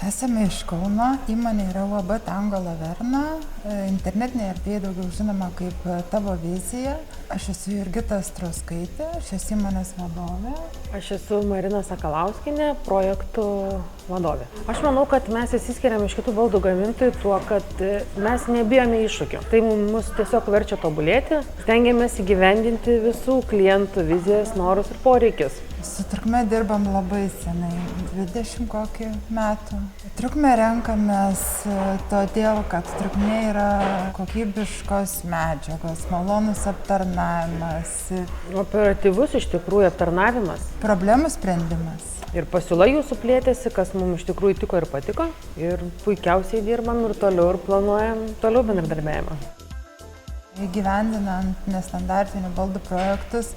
Esame iš Kauno, įmonė yra UAB Tango Laverna, internetinėje erdvėje daugiau žinoma kaip Tavo vizija. Aš esu Jurgita Strauskaitė, šios įmonės vadovė. Aš esu Marina Sakalauskienė, projektų vadovė. Aš manau, kad mes išsiskiriam iš kitų baldų gamintojų tuo, kad mes nebijome iššūkių. Tai mus tiesiog verčia tobulėti, stengiamės įgyvendinti visų klientų vizijas, norus ir poreikius. Su trukme dirbam labai senai, 20 kokį metų. Trukmę renkamės todėl, kad trukmė yra kokybiškos medžiagos, malonus aptarnavimas. Operatyvus iš tikrųjų aptarnavimas. Problemų sprendimas. Ir pasiūla jūsų plėtėsi, kas mums iš tikrųjų tiko ir patiko. Ir puikiausiai dirbam ir toliau ir planuojam toliau bendradarbiavimą. Įgyvendinant nestandartinių baldų projektus,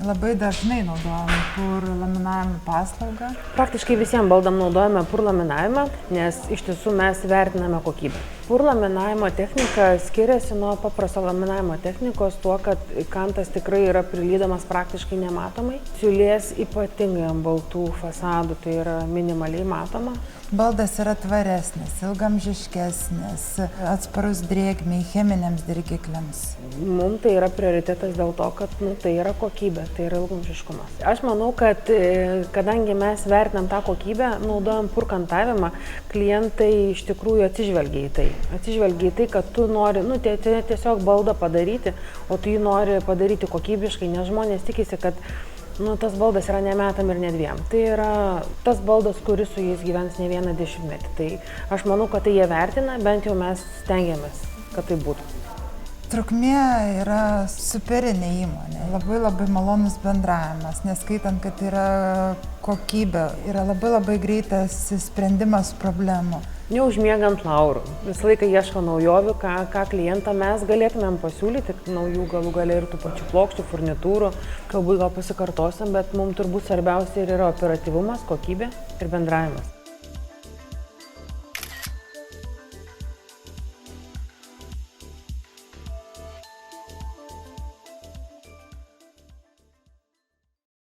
labai dažnai naudojame pur laminavimo paslaugą. Praktiškai visiems baldam naudojame pur laminavimą, nes iš tiesų mes vertiname kokybę. Pur laminavimo technika skiriasi nuo paprasto laminavimo technikos tuo, kad kantas tikrai yra prilydamas praktiškai nematomai. Siūlės ypatingai ant baltų fasadų, tai yra minimaliai matoma. Baldas yra tvaresnis, ilgamžiškesnis, atsparus drėgmei, cheminiams dirgikliams. Mums tai yra prioritetas dėl to, kad tai yra kokybė, tai yra ilgamžiškumas. Aš manau, kad kadangi mes vertinam tą kokybę, naudojam purkantavimą, klientai iš tikrųjų atsižvelgia į tai. Atsižvelgia į tai, kad tu nori tiesiog baldą padaryti, o tu jį nori padaryti kokybiškai, nes žmonės tikisi, kad tas baldas yra ne metam ir ne dviem. Tai yra tas baldas, kuris su jais gyvens ne vieną dešimtmetį. Tai aš manau, kad tai jie vertina, bent jau mes stengiamės, kad tai būtų. Trukmė yra superinė įmonė, labai malonus bendravimas, neskaitant, kad yra kokybė, yra labai greitas sprendimas problemų. Neužmiegant laurų. Visą laiką ieško naujovių, ką klientą mes galėtumėm pasiūlyti, naujų galų gale ir tų pačių plokščių, furnitūrų. Galbūt gal pasikartosim, bet mums turbūt svarbiausia ir yra operatyvumas, kokybė ir bendravimas.